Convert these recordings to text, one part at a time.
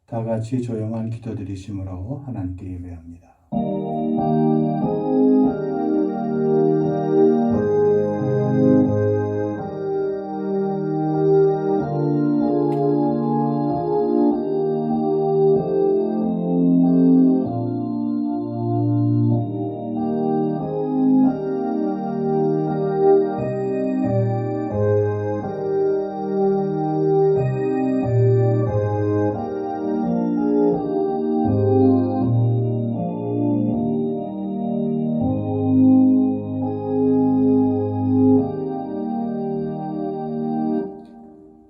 다 같이 조용한 기도 드리심으로 하나님께 예배합니다.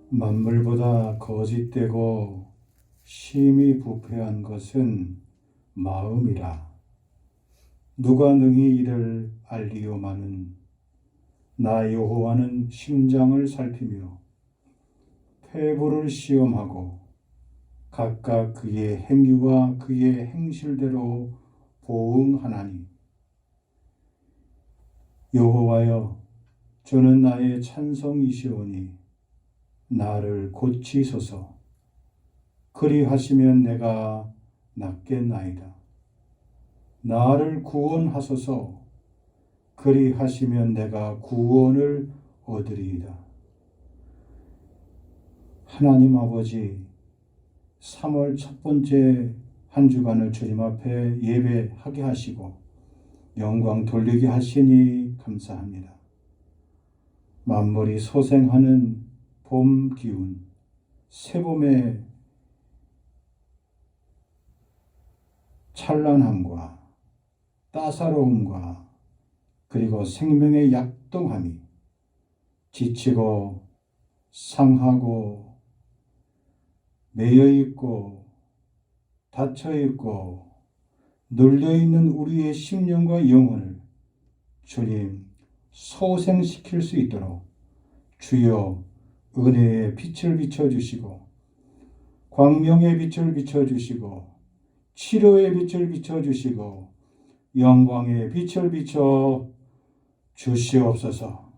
만물보다 거짓되고 심히 부패한 것은 마음이라. 누가 능히 이를 알리오마는 나 여호와는 심장을 살피며 폐부를 시험하고 각각 그의 행위와 그의 행실대로 보응하나니. 여호와여, 주는 나의 찬송이시오니 나를 고치소서. 그리하시면 내가 낫겠나이다. 나를 구원하소서. 그리하시면 내가 구원을 얻으리이다. 하나님 아버지, 3월 첫 번째 한 주간을 주님 앞에 예배하게 하시고 영광 돌리게 하시니 감사합니다. 만물이 소생하는 봄 기운, 새봄의 찬란함과 따사로움과 그리고 생명의 약동함이 지치고 상하고 매여있고 닫혀있고 눌려있는 우리의 심령과 영혼을 주님 소생시킬 수 있도록 주여 은혜의 빛을 비춰주시고 광명의 빛을 비춰주시고 치료의 빛을 비춰주시고 영광의 빛을 비춰 주시옵소서.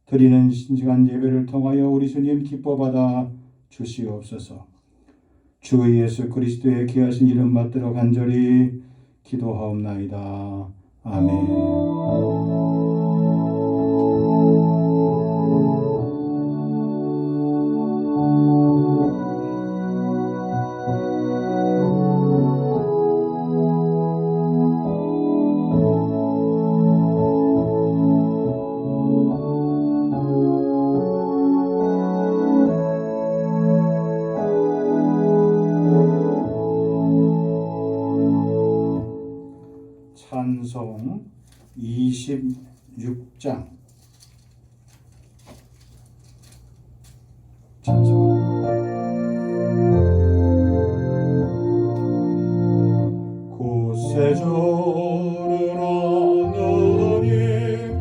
드리는 신중한 예배를 통하여 우리 주님 기뻐받아 주시옵소서. 주 예수 그리스도의 귀하신 이름 받들어 간절히 기도하옵나이다. 아멘. 찬송 26장 찬송합니다. 곳에 조르라 너희들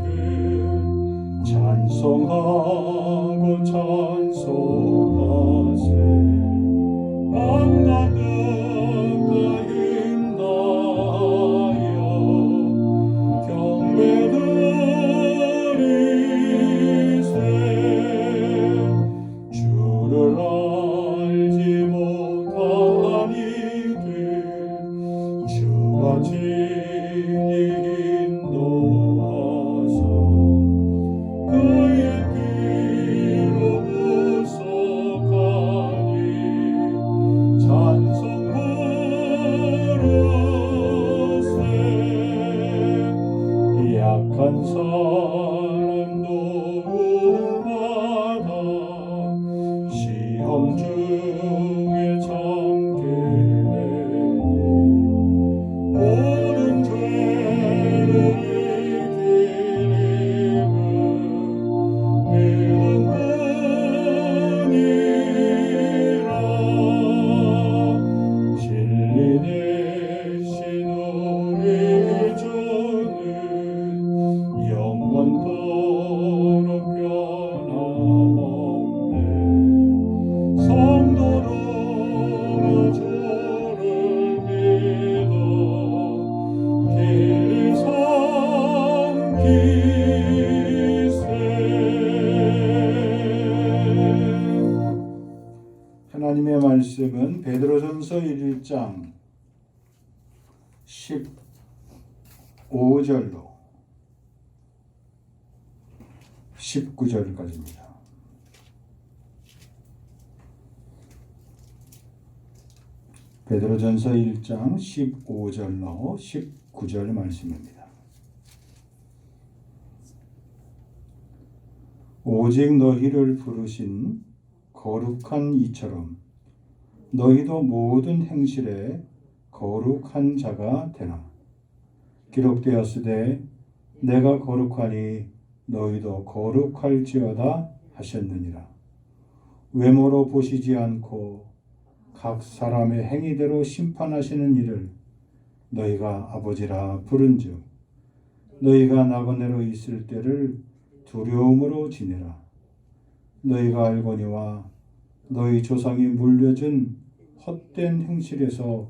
찬송하고 찬송하세. 맘 가득 힘나여 경배드리세. 주를 알지 못한 이들 주가 친히 인도하사 그의 피로 구속하니 찬송 부르세. 약한 사람도 구원받아 시험 중에 잠기리니 모든 죄를 이기림은 믿음 뿐이라. 진리 되신 우리 주는 영원토록 변함없네. 성도들은 주를 믿어 길이 섬기세. 하나님의 말씀은 베드로서 베드로전서 1장 15절로 19절까지입니다. 베드로전서 1장 15절로 19절 말씀입니다. 오직 너희를 부르신 거룩한 이처럼 너희도 모든 행실에 거룩한 자가 되라. 기록되었으되 내가 거룩하니 너희도 거룩할지어다 하셨느니라. 외모로 보시지 않고 각 사람의 행위대로 심판하시는 이를 너희가 아버지라 부른즉 너희가 나그네로 있을 때를 두려움으로 지내라. 너희가 알거니와 너희 조상이 물려준 헛된 행실에서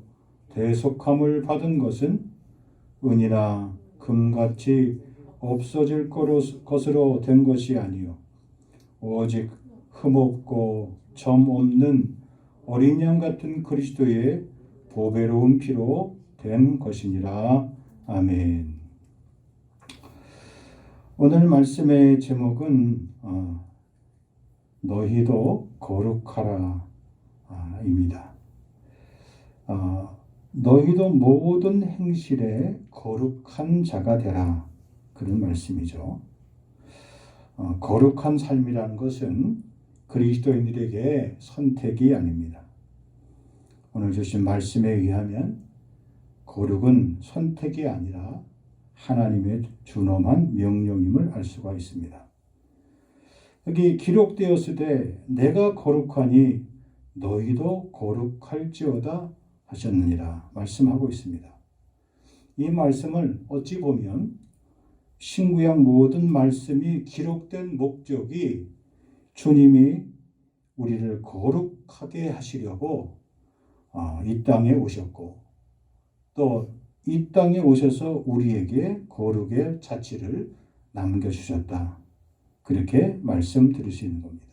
대속함을 받은 것은 은이나 금같이 없어질 것으로 된 것이 아니요 오직 흠없고 점 없는 어린 양 같은 그리스도의 보배로운 피로 된 것이니라. 아멘. 오늘 말씀의 제목은 너희도 거룩하라 입니다. 너희도 모든 행실에 거룩한 자가 되라, 그런 말씀이죠. 거룩한 삶이라는 것은 그리스도인들에게 선택이 아닙니다. 오늘 주신 말씀에 의하면 거룩은 선택이 아니라 하나님의 준엄한 명령임을 알 수가 있습니다. 여기 기록되었으되 내가 거룩하니 너희도 거룩할지어다 하셨느니라 말씀하고 있습니다. 이 말씀을 어찌 보면 신구약 모든 말씀이 기록된 목적이 주님이 우리를 거룩하게 하시려고 이 땅에 오셨고 또 이 땅에 오셔서 우리에게 거룩의 자취를 남겨주셨다, 그렇게 말씀드릴 수 있는 겁니다.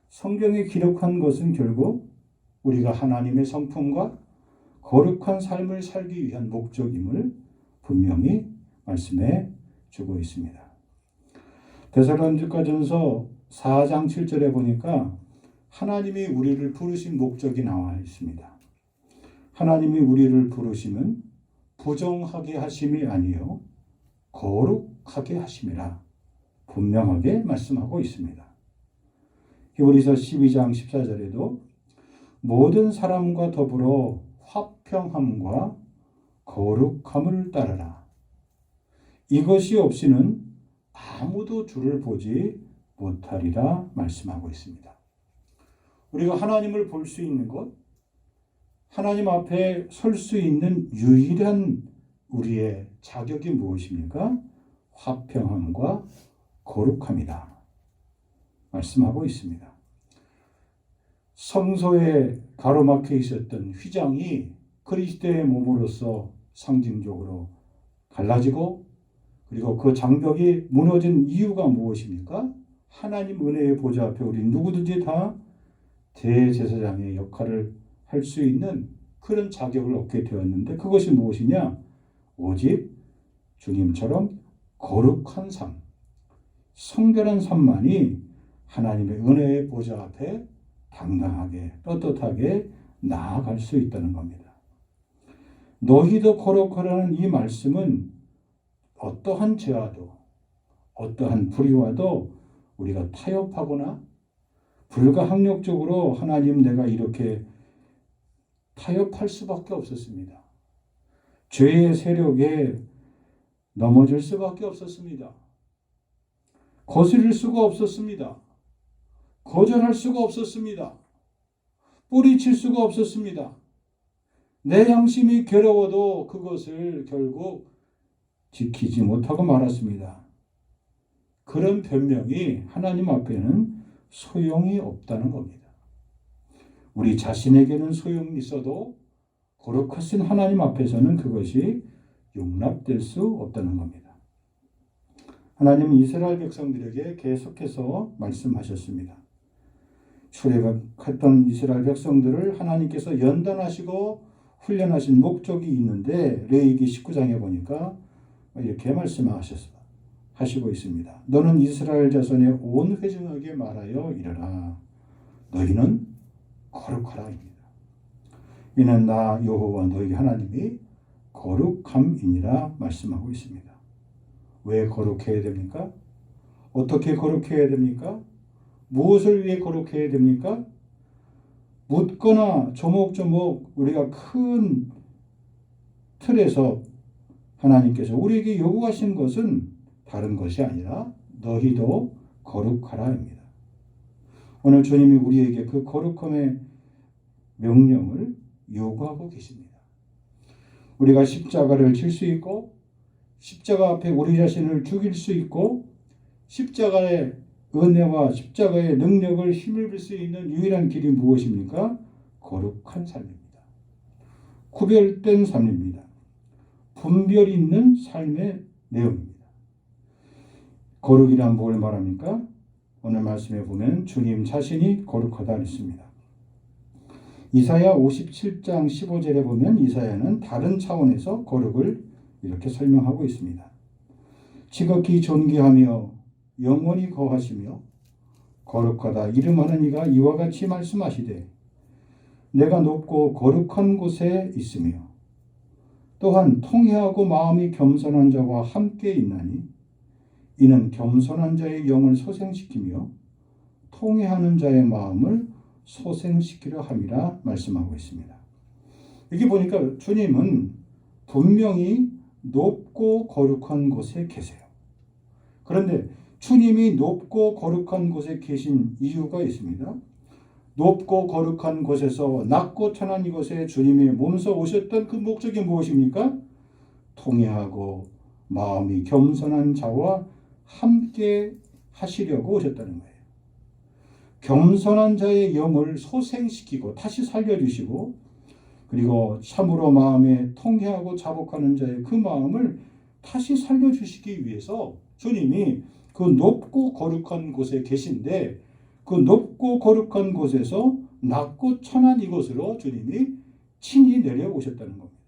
성경에 기록한 것은 결국 우리가 하나님의 성품과 거룩한 삶을 살기 위한 목적임을 분명히 말씀해 주고 있습니다. 데살로니가전서 4장 7절에 보니까 하나님이 우리를 부르신 목적이 나와 있습니다. 하나님이 우리를 부르심은 부정하게 하심이 아니요 거룩하게 하심이라 분명하게 말씀하고 있습니다. 히브리서 12장 14절에도 모든 사람과 더불어 화평함과 거룩함을 따르라. 이것이 없이는 아무도 주를 보지 못하리라 말씀하고 있습니다. 우리가 하나님을 볼 수 있는 것, 하나님 앞에 설 수 있는 유일한 우리의 자격이 무엇입니까? 화평함과 거룩함이다 말씀하고 있습니다. 성소에 가로막혀 있었던 휘장이 그리스도의 몸으로서 상징적으로 갈라지고 그리고 그 장벽이 무너진 이유가 무엇입니까? 하나님 은혜의 보좌 앞에 우리 누구든지 다 대제사장의 역할을 할 수 있는 그런 자격을 얻게 되었는데 그것이 무엇이냐? 오직 주님처럼 거룩한 삶, 성결한 삶만이 하나님의 은혜의 보좌 앞에 당당하게 떳떳하게 나아갈 수 있다는 겁니다. 너희도 거룩하라는 이 말씀은 어떠한 죄와도 어떠한 불의와도 우리가 타협하거나 불가항력적으로 하나님 내가 이렇게 타협할 수밖에 없었습니다. 죄의 세력에 넘어질 수밖에 없었습니다. 거스릴 수가 없었습니다. 거절할 수가 없었습니다. 뿌리칠 수가 없었습니다. 내 양심이 괴로워도 그것을 결국 지키지 못하고 말았습니다. 그런 변명이 하나님 앞에는 소용이 없다는 겁니다. 우리 자신에게는 소용이 있어도 거룩하신 하나님 앞에서는 그것이 용납될 수 없다는 겁니다. 하나님은 이스라엘 백성들에게 계속해서 말씀하셨습니다. 출애굽했던 이스라엘 백성들을 하나님께서 연단하시고 훈련하신 목적이 있는데 레위기 19장에 보니까 이렇게 말씀하시고 있습니다. 너는 이스라엘 자손의 온 회중에게 말하여 이르라. 너희는 거룩하라입니다. 이는 나 여호와 너희 하나님이 거룩함이니라 말씀하고 있습니다. 왜 거룩해야 됩니까? 어떻게 거룩해야 됩니까? 무엇을 위해 거룩해야 됩니까? 묻거나 조목조목 우리가 큰 틀에서 하나님께서 우리에게 요구하신 것은 다른 것이 아니라 너희도 거룩하라입니다. 오늘 주님이 우리에게 그 거룩함의 명령을 요구하고 계십니다. 우리가 십자가를 질 수 있고 십자가 앞에 우리 자신을 죽일 수 있고 십자가의 은혜와 십자가의 능력을 힘입을 수 있는 유일한 길이 무엇입니까? 거룩한 삶입니다. 구별된 삶입니다. 분별 있는 삶의 내용입니다. 거룩이란 뭘 말합니까? 오늘 말씀에 보면 주님 자신이 거룩하다 했습니다. 이사야 57장 15절에 보면 이사야는 다른 차원에서 거룩을 이렇게 설명하고 있습니다. 지극히 존귀하며 영원히 거하시며 거룩하다 이름하는 이가 이와 같이 말씀하시되 내가 높고 거룩한 곳에 있으며 또한 통회하고 마음이 겸손한 자와 함께 있나니 이는 겸손한 자의 영을 소생시키며 통회하는 자의 마음을 소생시키려 함이라 말씀하고 있습니다. 여기 보니까 주님은 분명히 높고 거룩한 곳에 계세요. 그런데 주님이 높고 거룩한 곳에 계신 이유가 있습니다. 높고 거룩한 곳에서 낮고 천한 이곳에 주님이 몸소 오셨던 그 목적이 무엇입니까? 통회하고 마음이 겸손한 자와 함께 하시려고 오셨다는 거예요. 겸손한 자의 영을 소생시키고 다시 살려주시고 그리고 참으로 마음에 통회하고 자복하는 자의 그 마음을 다시 살려주시기 위해서 주님이 그 높고 거룩한 곳에 계신데 그 높고 거룩한 곳에서 낮고 천한 이곳으로 주님이 친히 내려오셨다는 겁니다.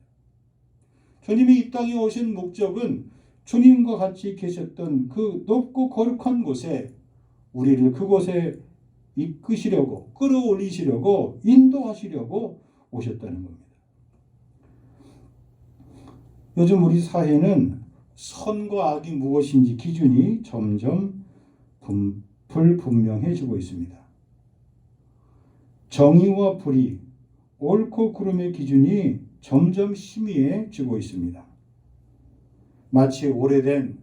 주님이 이 땅에 오신 목적은 주님과 같이 계셨던 그 높고 거룩한 곳에 우리를 그곳에 이끄시려고 끌어올리시려고 인도하시려고 오셨다는 겁니다. 요즘 우리 사회는 선과 악이 무엇인지 기준이 점점 불분명해지고 있습니다. 정의와 불의, 옳고 그름의 기준이 점점 희미해지고 있습니다. 마치 오래된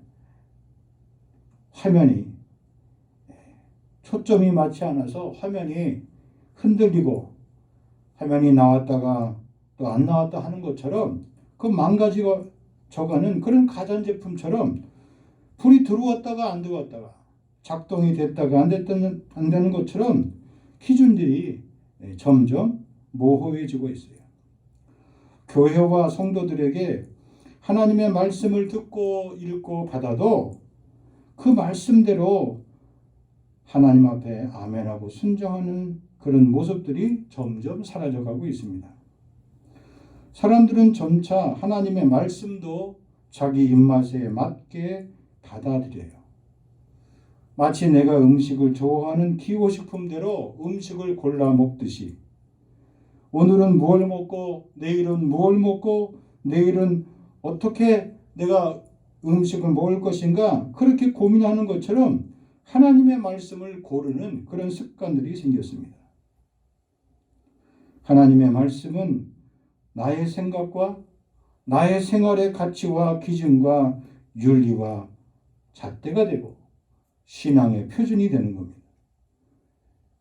화면이 초점이 맞지 않아서 화면이 흔들리고 화면이 나왔다가 또 안 나왔다 하는 것처럼 그 망가지고 져가는 그런 가전제품처럼 불이 들어왔다가 안 들어왔다가 작동이 됐다가 안 되는 것처럼 기준들이 점점 모호해지고 있어요. 교회와 성도들에게 하나님의 말씀을 듣고 읽고 받아도 그 말씀대로 하나님 앞에 아멘하고 순종하는 그런 모습들이 점점 사라져가고 있습니다. 사람들은 점차 하나님의 말씀도 자기 입맛에 맞게 받아들여요. 마치 내가 음식을 좋아하는 기호식품대로 음식을 골라 먹듯이 오늘은 뭘 먹고 내일은 뭘 먹고 내일은 어떻게 내가 음식을 먹을 것인가 그렇게 고민하는 것처럼 하나님의 말씀을 고르는 그런 습관들이 생겼습니다. 하나님의 말씀은 나의 생각과 나의 생활의 가치와 기준과 윤리와 잣대가 되고 신앙의 표준이 되는 겁니다.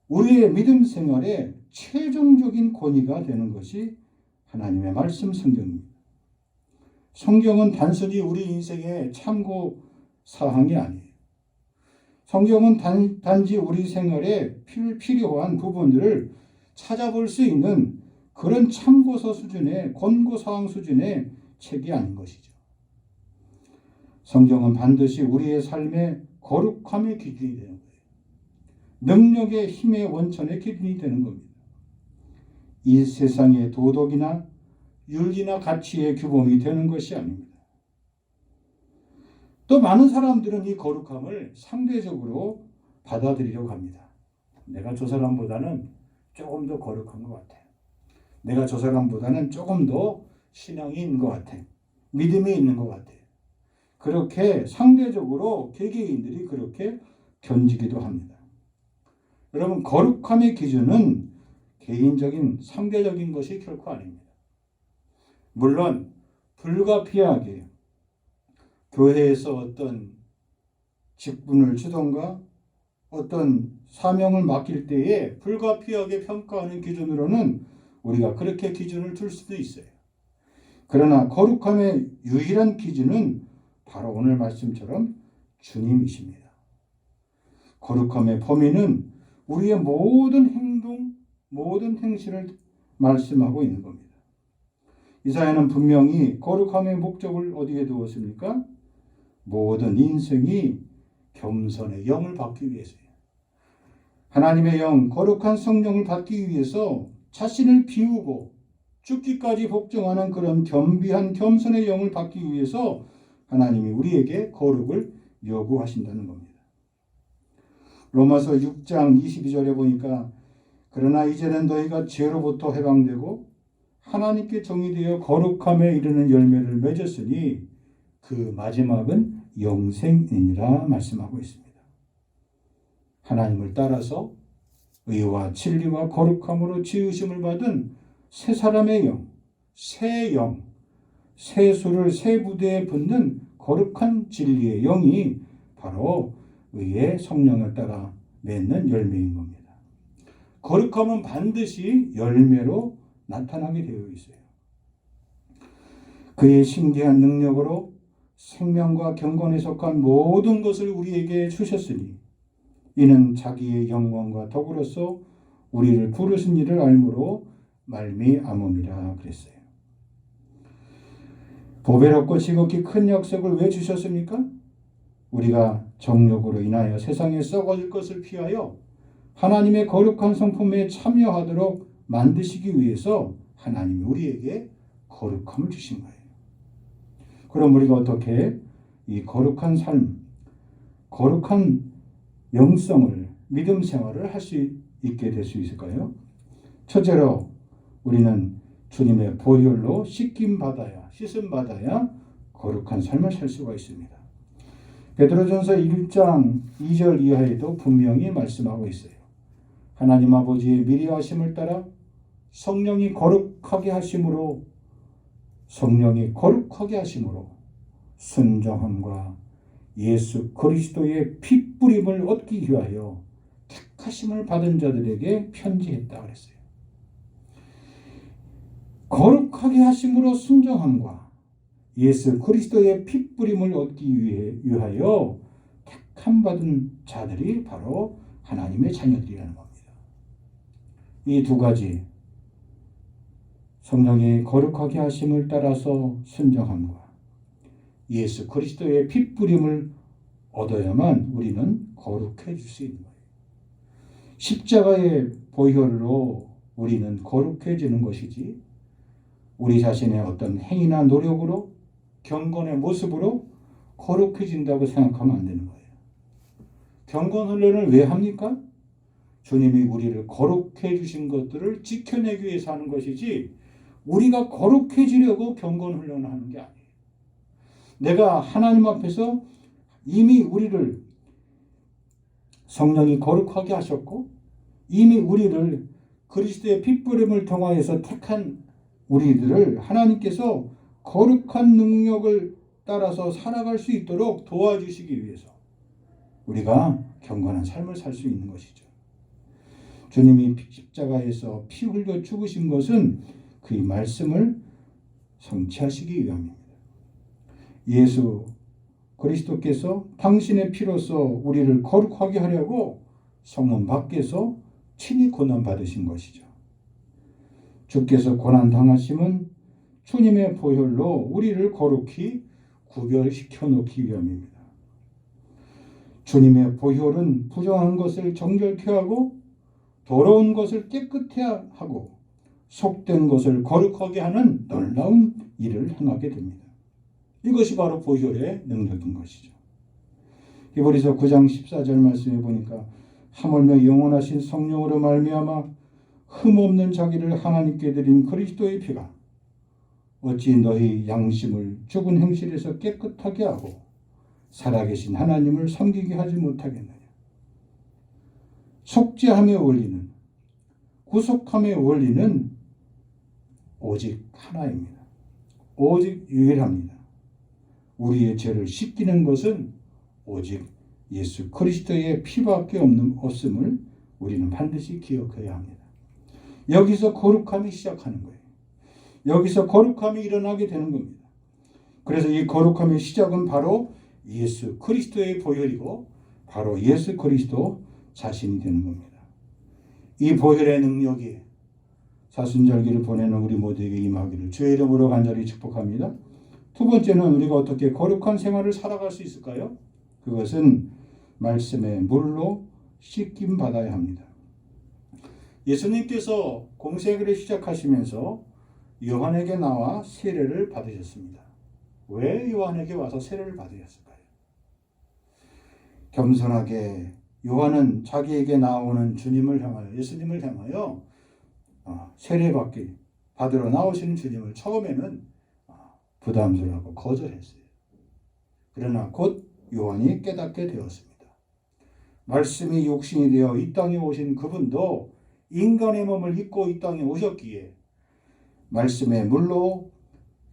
우리의 믿음 생활의 최종적인 권위가 되는 것이 하나님의 말씀 성경입니다. 성경은 단순히 우리 인생의 참고 사항이 아니에요. 성경은 단지 우리 생활에 필요한 부분들을 찾아볼 수 있는 그런 참고서 수준의 권고사항 수준의 책이 아닌 것이죠. 성경은 반드시 우리의 삶의 거룩함의 기준이 되는 거예요. 능력의 힘의 원천의 기준이 되는 겁니다. 이 세상의 도덕이나 윤리나 가치의 규범이 되는 것이 아닙니다. 또 많은 사람들은 이 거룩함을 상대적으로 받아들이려고 합니다. 내가 저 사람보다는 조금 더 거룩한 것 같아. 내가 저 사람보다는 조금 더 신앙이 있는 것 같아. 믿음이 있는 것 같아. 그렇게 상대적으로 개개인들이 그렇게 견지기도 합니다. 여러분, 거룩함의 기준은 개인적인 상대적인 것이 결코 아닙니다. 물론 불가피하게 교회에서 어떤 직분을 주던가 어떤 사명을 맡길 때에 불가피하게 평가하는 기준으로는 우리가 그렇게 기준을 둘 수도 있어요. 그러나 거룩함의 유일한 기준은 바로 오늘 말씀처럼 주님이십니다. 거룩함의 범위는 우리의 모든 행동, 모든 행실을 말씀하고 있는 겁니다. 이사야는 분명히 거룩함의 목적을 어디에 두었습니까? 모든 인생이 겸손의 영을 받기 위해서예요. 하나님의 영, 거룩한 성령을 받기 위해서 자신을 비우고 죽기까지 복종하는 그런 겸비한 겸손의 영을 받기 위해서 하나님이 우리에게 거룩을 요구하신다는 겁니다. 로마서 6장 22절에 보니까 그러나 이제는 너희가 죄로부터 해방되고 하나님께 정의되어 거룩함에 이르는 열매를 맺었으니 그 마지막은 영생이니라 말씀하고 있습니다. 하나님을 따라서 의와 진리와 거룩함으로 지으심을 받은 새 사람의 영, 새 수를 새 부대에 붙는 거룩한 진리의 영이 바로 의의 성령을 따라 맺는 열매인 겁니다. 거룩함은 반드시 열매로 나타나게 되어 있어요. 그의 신기한 능력으로 생명과 경건에 속한 모든 것을 우리에게 주셨으니 이는 자기의 영광과 더불어서 우리를 부르신 일을 알므로 말미암음이라 그랬어요. 보배롭고 지극히 큰 약속을 왜 주셨습니까? 우리가 정욕으로 인하여 세상에 썩어질 것을 피하여 하나님의 거룩한 성품에 참여하도록 만드시기 위해서 하나님이 우리에게 거룩함을 주신 거예요. 그럼 우리가 어떻게 이 거룩한 삶, 거룩한 영성을, 믿음 생활을 할 수 있게 될 수 있을까요? 첫째로 우리는 주님의 보혈로 씻음 받아야 거룩한 삶을 살 수가 있습니다. 베드로전서 1장 2절 이하에도 분명히 말씀하고 있어요. 하나님 아버지의 미리하심을 따라 성령이 거룩하게 하심으로 순종함과 예수 그리스도의 핏뿌림을 얻기 위하여 택하심을 받은 자들에게 편지했다 그랬어요. 거룩하게 하심으로 순종함과 예수 그리스도의 핏뿌림을 얻기 위하여 택함 받은 자들이 바로 하나님의 자녀들이라는 겁니다. 이 두 가지, 성령의 거룩하게 하심을 따라서 순종함과 예수 그리스도의 핏뿌림을 얻어야만 우리는 거룩해질 수 있는 거예요. 십자가의 보혈로 우리는 거룩해지는 것이지 우리 자신의 어떤 행위나 노력으로 경건의 모습으로 거룩해진다고 생각하면 안 되는 거예요. 경건 훈련을 왜 합니까? 주님이 우리를 거룩해 주신 것들을 지켜내기 위해서 하는 것이지 우리가 거룩해지려고 경건 훈련을 하는 게 아니에요. 내가 하나님 앞에서 이미 우리를 성령이 거룩하게 하셨고 이미 우리를 그리스도의 핏부림을 통하여서 택한 우리들을 하나님께서 거룩한 능력을 따라서 살아갈 수 있도록 도와주시기 위해서 우리가 경건한 삶을 살 수 있는 것이죠. 주님이 십자가에서 피 흘려 죽으신 것은 그 말씀을 성취하시기 위함입니다. 예수 그리스도께서 당신의 피로서 우리를 거룩하게 하려고 성문 밖에서 친히 고난받으신 것이죠. 주께서 고난당하심은 주님의 보혈로 우리를 거룩히 구별시켜 놓기 위함입니다. 주님의 보혈은 부정한 것을 정결케 하고 더러운 것을 깨끗해 하고 속된 것을 거룩하게 하는 놀라운 일을 행하게 됩니다. 이것이 바로 보혈의 능력인 것이죠. 히브리서 9장 14절 말씀에 보니까 하물며 영원하신 성령으로 말미암아 흠없는 자기를 하나님께 드린 그리스도의 피가 어찌 너희 양심을 죽은 행실에서 깨끗하게 하고 살아계신 하나님을 섬기게 하지 못하겠느냐. 속죄함의 원리는, 구속함의 원리는 오직 하나입니다. 오직 유일합니다. 우리의 죄를 씻기는 것은 오직 예수 그리스도의 피밖에 없음을 우리는 반드시 기억해야 합니다. 여기서 거룩함이 시작하는 거예요. 여기서 거룩함이 일어나게 되는 겁니다. 그래서 이 거룩함의 시작은 바로 예수 그리스도의 보혈이고 바로 예수 그리스도 자신이 되는 겁니다. 이 보혈의 능력이 사순절기를 보내는 우리 모두에게 임하기를 주의 이름으로 간절히 축복합니다. 두 번째는 우리가 어떻게 거룩한 생활을 살아갈 수 있을까요? 그것은 말씀의 물로 씻김 받아야 합니다. 예수님께서 공생애를 시작하시면서 요한에게 나와 세례를 받으셨습니다. 왜 요한에게 와서 세례를 받으셨을까요? 겸손하게 요한은 자기에게 나오는 주님을 향하여, 예수님을 향하여 세례 받으러 나오시는 주님을 처음에는 부담스러워하고 거절했어요. 그러나 곧 요한이 깨닫게 되었습니다. 말씀이 육신이 되어 이 땅에 오신 그분도 인간의 몸을 입고 이 땅에 오셨기에 말씀의 물로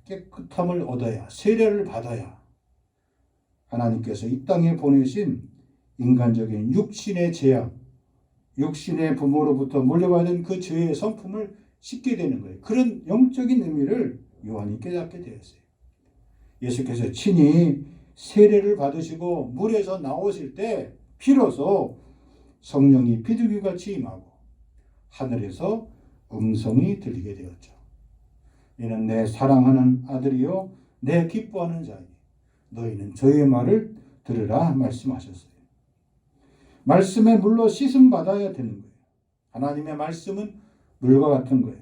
깨끗함을 얻어야, 세례를 받아야 하나님께서 이 땅에 보내신 인간적인 육신의 죄악, 육신의 부모로부터 물려받은 그 죄의 성품을 씻게 되는 거예요. 그런 영적인 의미를 요한이 깨닫게 되었어요. 예수께서 친히 세례를 받으시고 물에서 나오실 때 비로소 성령이 비둘기같이 임하고 하늘에서 음성이 들리게 되었죠. 이는 내 사랑하는 아들이요 내 기뻐하는 자이니 너희는 저의 말을 들으라 말씀하셨어요. 말씀의 물로 씻음 받아야 되는 거예요. 하나님의 말씀은 물과 같은 거예요.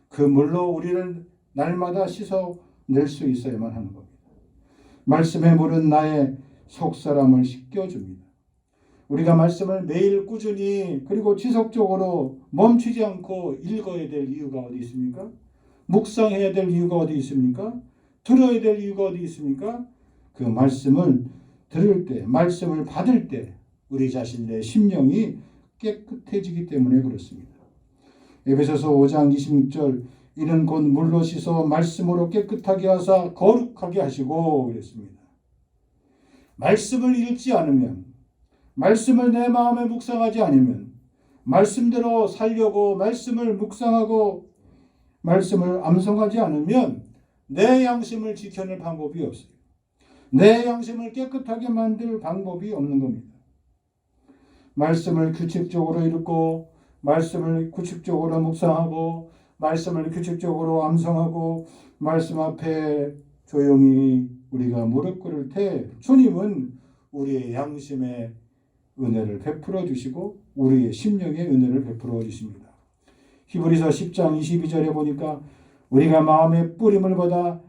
그 물로 우리를 날마다 씻어낼 수 있어야만 하는 겁니다. 말씀의 물은 나의 속사람을 씻겨줍니다. 우리가 말씀을 매일 꾸준히 그리고 지속적으로 멈추지 않고 읽어야 될 이유가 어디 있습니까? 묵상해야 될 이유가 어디 있습니까? 들어야 될 이유가 어디 있습니까? 그 말씀을 들을 때, 말씀을 받을 때 우리 자신의 심령이 깨끗해지기 때문에 그렇습니다. 에베소서 5장 26절 이는 곧 물로 씻어 말씀으로 깨끗하게 하사 거룩하게 하시고 그랬습니다. 말씀을 읽지 않으면, 말씀을 내 마음에 묵상하지 않으면, 말씀대로 살려고 말씀을 묵상하고 말씀을 암송하지 않으면 내 양심을 지켜낼 방법이 없어요. 내 양심을 깨끗하게 만들 방법이 없는 겁니다. 말씀을 규칙적으로 읽고 말씀을 규칙적으로 묵상하고 말씀을 규칙적으로 암송하고 말씀 앞에 조용히 우리가 무릎 꿇을 때 주님은 우리의 양심에 은혜를 베풀어 주시고 우리의 심령에 은혜를 베풀어 주십니다. 히브리서 10장 22절에 보니까 우리가 마음의 뿌림을 받아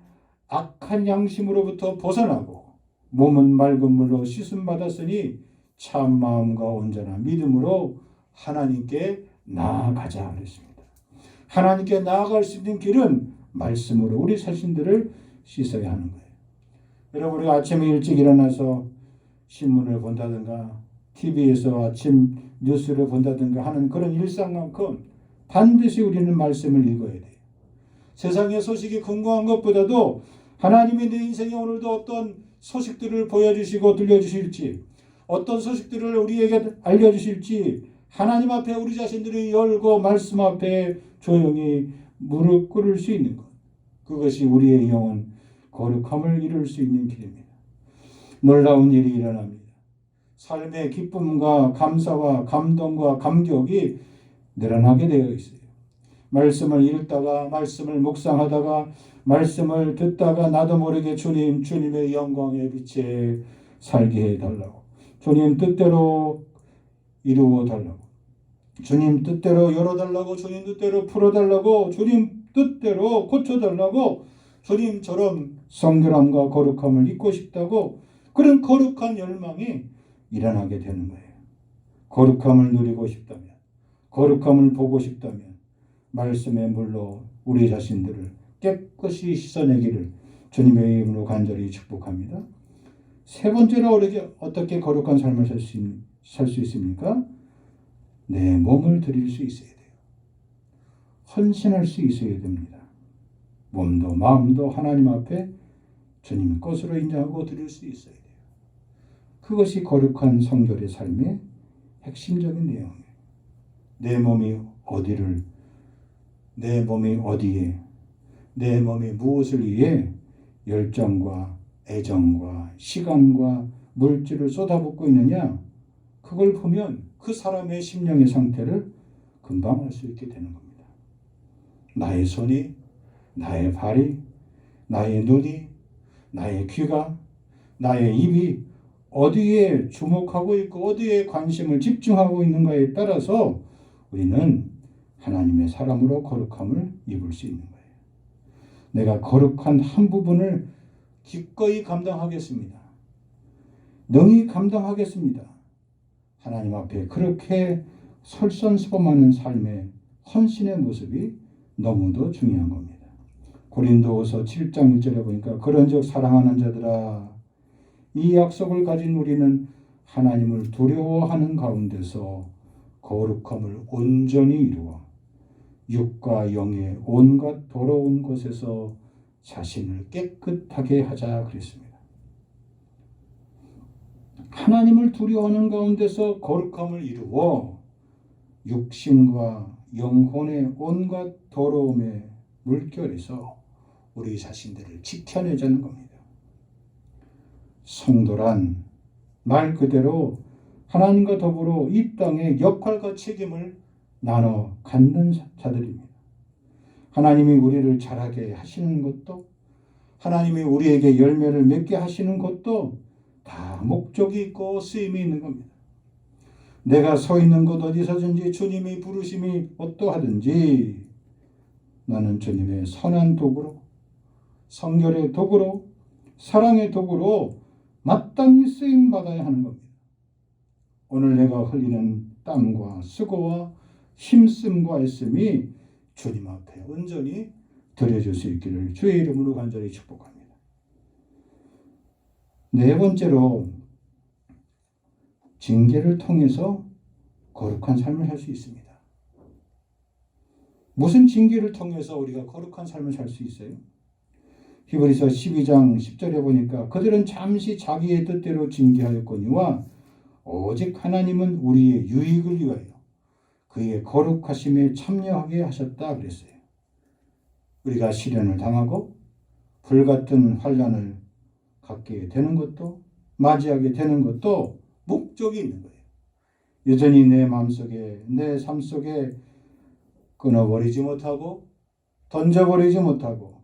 악한 양심으로부터 벗어나고 몸은 맑은 물로 씻음 받았으니 참 마음과 온전한 믿음으로 하나님께 나아가자 그랬습니다. 하나님께 나아갈 수 있는 길은 말씀으로 우리 자신들을 씻어야 하는 거예요. 여러분 우리가 아침에 일찍 일어나서 신문을 본다든가 TV에서 아침 뉴스를 본다든가 하는 그런 일상만큼 반드시 우리는 말씀을 읽어야 돼요. 세상의 소식이 궁금한 것보다도 하나님이 내 인생에 오늘도 어떤 소식들을 보여주시고 들려주실지 어떤 소식들을 우리에게 알려주실지 하나님 앞에 우리 자신들이 열고 말씀 앞에 조용히 무릎 꿇을 수 있는 것, 그것이 우리의 영혼 거룩함을 이룰 수 있는 길입니다. 놀라운 일이 일어납니다. 삶의 기쁨과 감사와 감동과 감격이 늘어나게 되어 있어요. 말씀을 읽다가 말씀을 묵상하다가 말씀을 듣다가 나도 모르게 주님의 영광의 빛에 살게 해달라고 주님 뜻대로 이루어 달라고, 주님 뜻대로 열어달라고, 주님 뜻대로 풀어달라고, 주님 뜻대로 고쳐달라고, 주님처럼 성결함과 거룩함을 입고 싶다고, 그런 거룩한 열망이 일어나게 되는 거예요. 거룩함을 누리고 싶다면, 거룩함을 보고 싶다면 말씀의 물로 우리 자신들을 깨끗이 씻어내기를 주님의 이름으로 간절히 축복합니다. 세 번째로 우리가 어떻게 거룩한 삶을 살 수 있습니까? 내 몸을 드릴 수 있어야 돼요. 헌신할 수 있어야 됩니다. 몸도 마음도 하나님 앞에 주님 것으로 인정하고 드릴 수 있어야 돼요. 그것이 거룩한 성결의 삶의 핵심적인 내용이에요. 내 몸이 어디를, 내 몸이 어디에, 내 몸이 무엇을 위해 열정과 애정과 시간과 물질을 쏟아붓고 있느냐, 그걸 보면 그 사람의 심령의 상태를 금방 알 수 있게 되는 겁니다. 나의 손이, 나의 발이, 나의 눈이, 나의 귀가, 나의 입이 어디에 주목하고 있고 어디에 관심을 집중하고 있는가에 따라서 우리는 하나님의 사람으로 거룩함을 입을 수 있는 거예요. 내가 거룩한 한 부분을 기꺼이 감당하겠습니다. 능히 감당하겠습니다. 하나님 앞에 그렇게 솔선수범하는 삶의 헌신의 모습이 너무도 중요한 겁니다. 고린도후서 7장 1절에 보니까 그런즉 사랑하는 자들아, 이 약속을 가진 우리는 하나님을 두려워하는 가운데서 거룩함을 온전히 이루어 육과 영의 온갖 더러운 것에서 자신을 깨끗하게 하자 그랬습니다. 하나님을 두려워하는 가운데서 거룩함을 이루어 육신과 영혼의 온갖 더러움의 물결에서 우리 자신들을 지켜내자는 겁니다. 성도란 말 그대로 하나님과 더불어 이 땅의 역할과 책임을 나눠 갖는 자들입니다. 하나님이 우리를 자라게 하시는 것도, 하나님이 우리에게 열매를 맺게 하시는 것도 다 목적이 있고 쓰임이 있는 겁니다. 내가 서 있는 곳 어디서든지 주님이 부르심이 어떠하든지 나는 주님의 선한 도구로, 성결의 도구로, 사랑의 도구로 마땅히 쓰임받아야 하는 겁니다. 오늘 내가 흘리는 땀과 수고와 힘씀과 애씀이 주님 앞에 온전히 드려질 수 있기를 주의 이름으로 간절히 축복합니다. 네 번째로, 징계를 통해서 거룩한 삶을 살 수 있습니다. 무슨 징계를 통해서 우리가 거룩한 삶을 살 수 있어요? 히브리서 12장 10절에 보니까 그들은 잠시 자기의 뜻대로 징계하였거니와 오직 하나님은 우리의 유익을 위하여 그의 거룩하심에 참여하게 하셨다 그랬어요. 우리가 시련을 당하고 불같은 환난을 갖게 되는 것도, 맞이하게 되는 것도 목적이 있는 거예요. 여전히 내 마음속에, 내 삶 속에 끊어버리지 못하고 던져버리지 못하고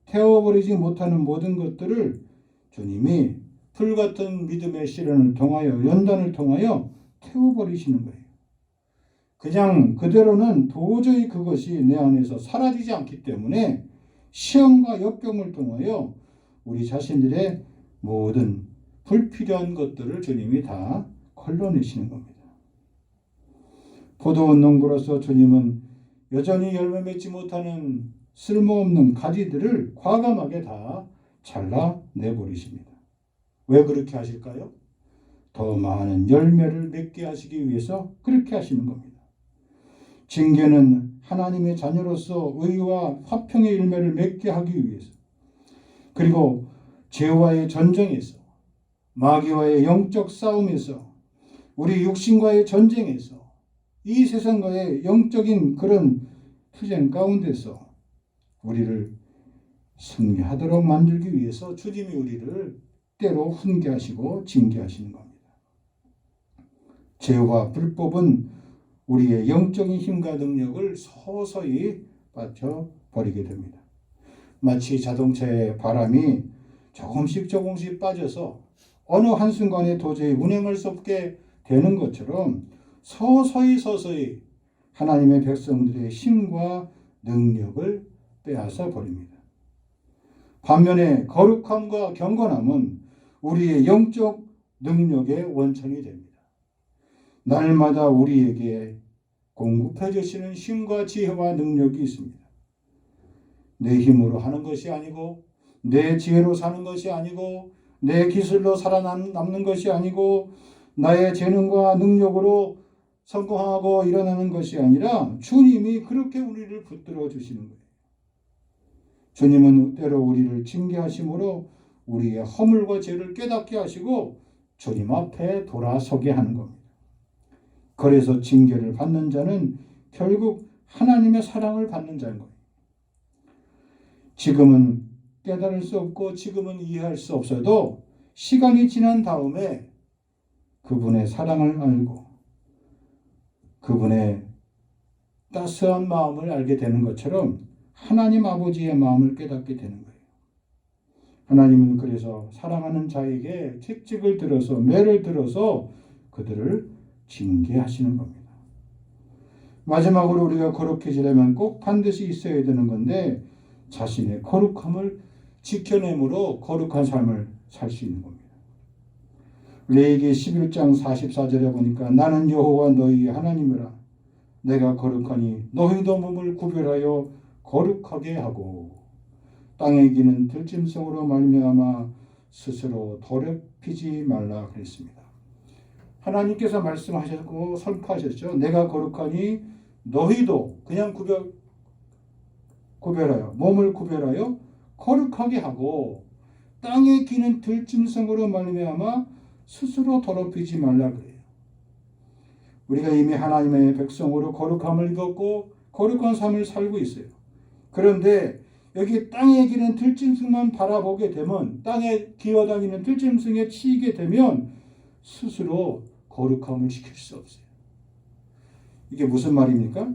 태워버리지 못하는 모든 것들을 주님이 불같은 믿음의 시련을 통하여, 연단을 통하여 태워버리시는 거예요. 그냥 그대로는 도저히 그것이 내 안에서 사라지지 않기 때문에 시험과 역경을 통하여 우리 자신들의 모든 불필요한 것들을 주님이 다 걸러내시는 겁니다. 포도원 농부로서 주님은 여전히 열매 맺지 못하는 쓸모없는 가지들을 과감하게 다 잘라내버리십니다. 왜 그렇게 하실까요? 더 많은 열매를 맺게 하시기 위해서 그렇게 하시는 겁니다. 징계는 하나님의 자녀로서 의와 화평의 열매를 맺게 하기 위해서, 그리고 죄와의 전쟁에서, 마귀와의 영적 싸움에서, 우리 육신과의 전쟁에서, 이 세상과의 영적인 그런 투쟁 가운데서 우리를 승리하도록 만들기 위해서 주님이 우리를 때로 훈계하시고 징계하시는 겁니다. 죄와 불법은 우리의 영적인 힘과 능력을 서서히 빠져버리게 됩니다. 마치 자동차의 바람이 조금씩 빠져서 어느 한순간에 도저히 운행할 수 없게 되는 것처럼 서서히 하나님의 백성들의 힘과 능력을 빼앗아 버립니다. 반면에 거룩함과 경건함은 우리의 영적 능력의 원천이 됩니다. 날마다 우리에게 공급해 주시는 힘과 지혜와 능력이 있습니다. 내 힘으로 하는 것이 아니고, 내 지혜로 사는 것이 아니고, 내 기술로 살아남는 것이 아니고, 나의 재능과 능력으로 성공하고 일어나는 것이 아니라 주님이 그렇게 우리를 붙들어 주시는 거예요. 주님은 때로 우리를 징계하심으로 우리의 허물과 죄를 깨닫게 하시고 주님 앞에 돌아서게 하는 겁니다. 그래서 징계를 받는 자는 결국 하나님의 사랑을 받는 자인 거예요. 지금은 깨달을 수 없고 지금은 이해할 수 없어도 시간이 지난 다음에 그분의 사랑을 알고 그분의 따스한 마음을 알게 되는 것처럼 하나님 아버지의 마음을 깨닫게 되는 거예요. 하나님은 그래서 사랑하는 자에게 채찍을 들어서 매를 들어서 그들을 징계하시는 겁니다. 마지막으로 우리가 거룩해지려면 꼭 반드시 있어야 되는 건데 자신의 거룩함을 지켜내므로 거룩한 삶을 살 수 있는 겁니다. 레위기 11장 44절에 보니까 나는 여호와 너희 하나님이라 내가 거룩하니 너희도 몸을 구별하여 거룩하게 하고 땅에 기는 들짐승으로 말미암아 스스로 더럽히지 말라 그랬습니다. 하나님께서 말씀하셨고 선포하셨죠. 내가 거룩하니 너희도 그냥 구별하여 몸을 구별하여 거룩하게 하고 땅에 기는 들짐승으로 말미암아 스스로 더럽히지 말라 그래요. 우리가 이미 하나님의 백성으로 거룩함을 입었고 거룩한 삶을 살고 있어요. 그런데 여기 땅에 기는 들짐승만 바라보게 되면 땅에 기어다니는 들짐승에 치이게 되면 스스로 거룩함을 지킬 수 없어요. 이게 무슨 말입니까?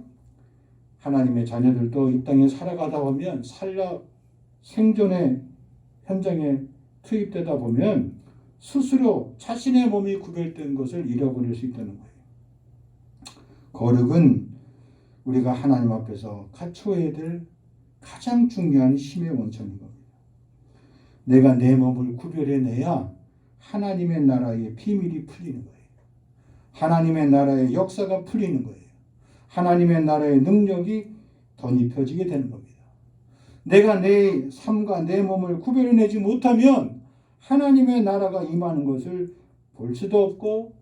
하나님의 자녀들도 이 땅에 살아가다 보면 생존의 현장에 투입되다 보면 스스로 자신의 몸이 구별된 것을 잃어버릴 수 있다는 거예요. 거룩은 우리가 하나님 앞에서 갖추어야 될 가장 중요한 힘의 원천인 겁니다. 내가 내 몸을 구별해내야 하나님의 나라의 비밀이 풀리는 거예요. 하나님의 나라의 역사가 풀리는 거예요. 하나님의 나라의 능력이 덧입혀지게 되는 겁니다. 내가 내 삶과 내 몸을 구별해내지 못하면 하나님의 나라가 임하는 것을 볼 수도 없고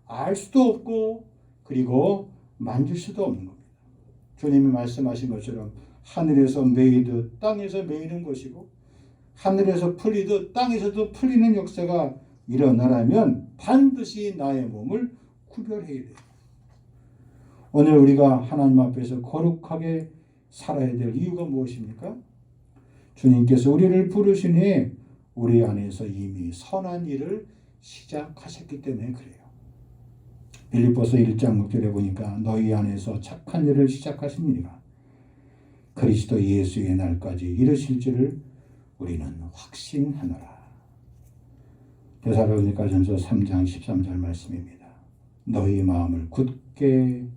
알 수도 없고 그리고 만질 수도 없는 겁니다. 주님이 말씀하신 것처럼 하늘에서 매이듯 땅에서 매이는 것이고 하늘에서 풀리듯 땅에서도 풀리는 역사가 일어나려면 반드시 나의 몸을 구별해야 돼요. 오늘 우리가 하나님 앞에서 거룩하게 살아야 될 이유가 무엇입니까? 주님께서 우리를 부르시니 우리 안에서 이미 선한 일을 시작하셨기 때문에 그래요. 빌립보서 1장 6절에 보니까 너희 안에서 착한 일을 시작하시니라 그리스도 예수의 날까지 이르실 줄을 우리는 확신하노라. 데살로니가전서 3장 13절 말씀입니다. 너희 마음을 굳게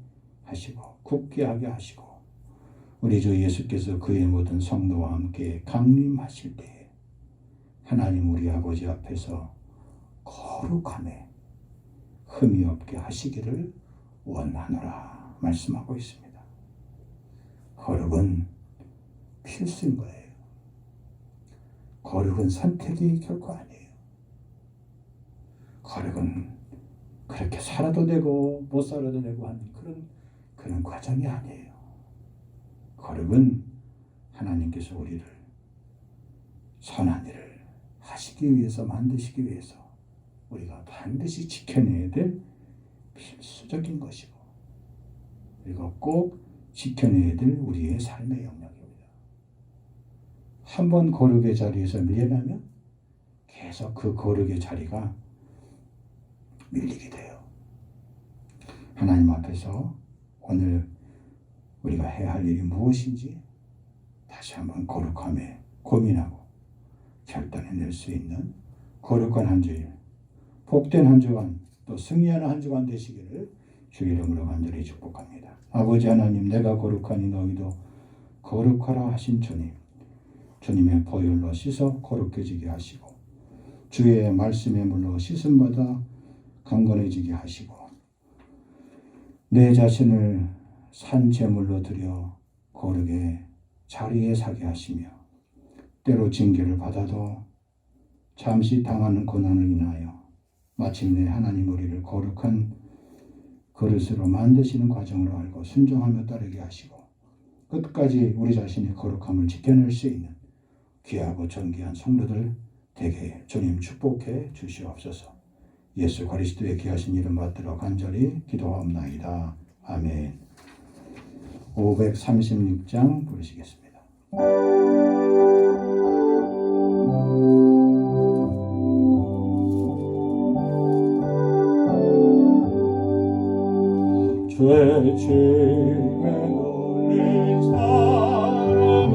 하게 하시고 우리 주 예수께서 그의 모든 성도와 함께 강림하실 때에 하나님 우리 아버지 앞에서 거룩함에 흠이 없게 하시기를 원하노라 말씀하고 있습니다. 거룩은 필수인 거예요. 거룩은 선택이 결코 아니에요. 거룩은 그렇게 살아도 되고 못 살아도 되고 하는 그런 과정이 아니에요. 거룩은 하나님께서 우리를 선한 일을 하시기 위해서 만드시기 위해서 우리가 반드시 지켜내야 될 필수적인 것이고 그리고 꼭 지켜내야 될 우리의 삶의 영역입니다. 한번 거룩의 자리에서 밀려나면 계속 그 거룩의 자리가 밀리게 돼요. 하나님 앞에서 오늘 우리가 해야 할 일이 무엇인지 다시 한번 거룩함에 고민하고 결단해낼 수 있는 거룩한 한 주일 복된 한 주간 또 승리하는 한 주간 되시기를 주 이름으로 간절히 축복합니다. 아버지 하나님, 내가 거룩하니 너희도 거룩하라 하신 주님, 주님의 보혈로 씻어 거룩해지게 하시고 주의 말씀에 물로 씻음마다 강건해지게 하시고 내 자신을 산 제물로 드려 거룩의 자리에 서게 하시며 때로 징계를 받아도 잠시 당하는 고난을 인하여 마침내 하나님 우리를 거룩한 그릇으로 만드시는 과정을 알고 순종하며 따르게 하시고 끝까지 우리 자신의 거룩함을 지켜낼 수 있는 귀하고 존귀한 성도들 되게 주님 축복해 주시옵소서. 예수 그리스도의 귀하신 이름 받들어 간절히 기도하옵나이다. 아멘. 536장 부르시겠습니다. 죄짐에 눌린 사람은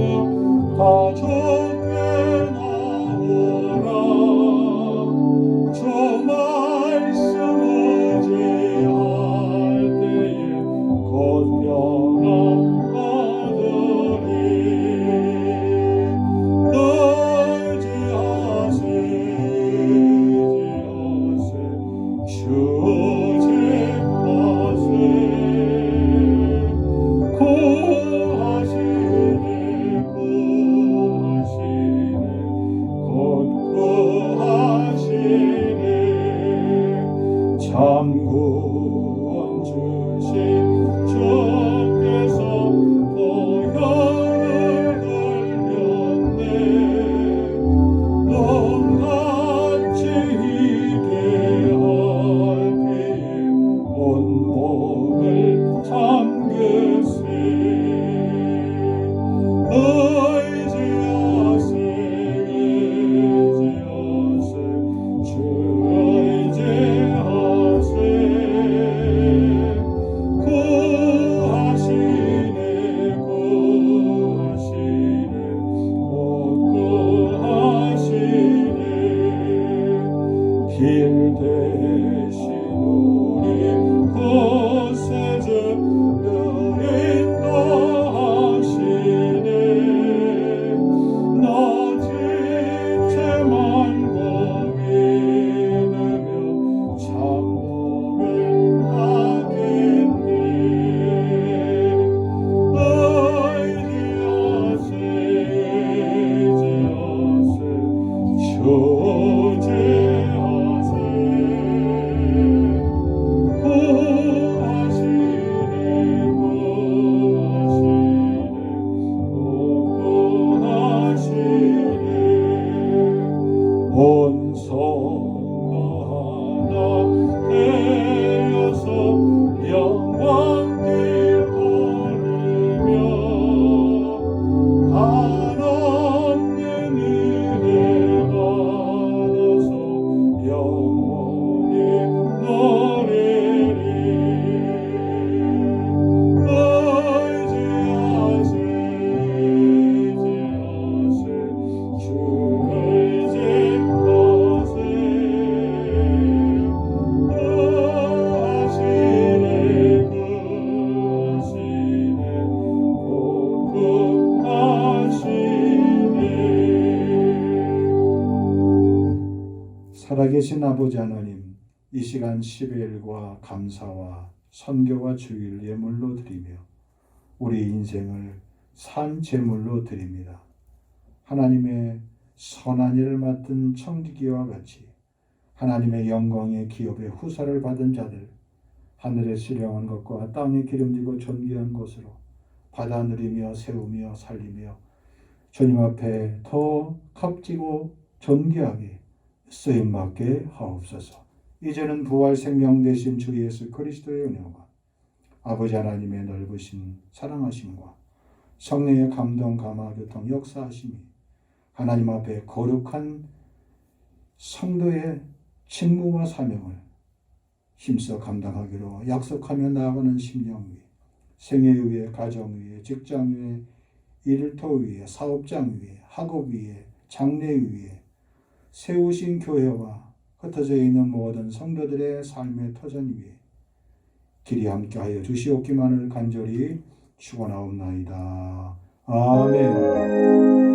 다 좁게 나오라. 주 말씀 의지할 때에 곧 변화하리니 의지하세 참구원 주신 주께서 보혈을 흘렸네. 눈같이 희게 할 때에 온몸을 잠그세. 의지하세 주 의지하세. 구하시네 곧 구하시네. 길 대신 우리 구세주 인도하시네. 나 지체만 고민하며 참복을 하겠니. 의지하세 주 의지하세. 온 성도 하나 되어서 영원길 걸으며 한없는 은혜 받아서 영원히 노래리. 의지하세 주 의지하세. 구하시네 곧 구하시네. 살아계신 아버지 하나님, 이 시간 시베일과 감사와 선교와 주일 예물로 드리며 우리 인생을 산 제물로 드립니다. 하나님의 선한 일을 맡은 청지기와 같이 하나님의 영광의 기업의 후사를 받은 자들, 하늘의 수령한 것과 땅에 기름지고 존귀한 것으로 받아 누리며 세우며 살리며 주님 앞에 더 값지고 존귀하게 쓰임받게 하옵소서. 이제는 부활 생명 되신 주 예수 그리스도의 은혜와 아버지 하나님의 넓으신 사랑하심과 성령의 감동 감화 교통 역사하심이 하나님 앞에 거룩한 성도의 직무와 사명을 힘써 감당하기로 약속하며 나아가는 심령 위에, 생애 위에, 가정 위에, 직장 위에, 일터 위에, 사업장 위에, 학업 위에, 장래 위에 세우신 교회와 흩어져 있는 모든 성도들의 삶의 터전 위에 길이 함께하여 주시옵기만을 간절히 축원하옵나이다. 아멘.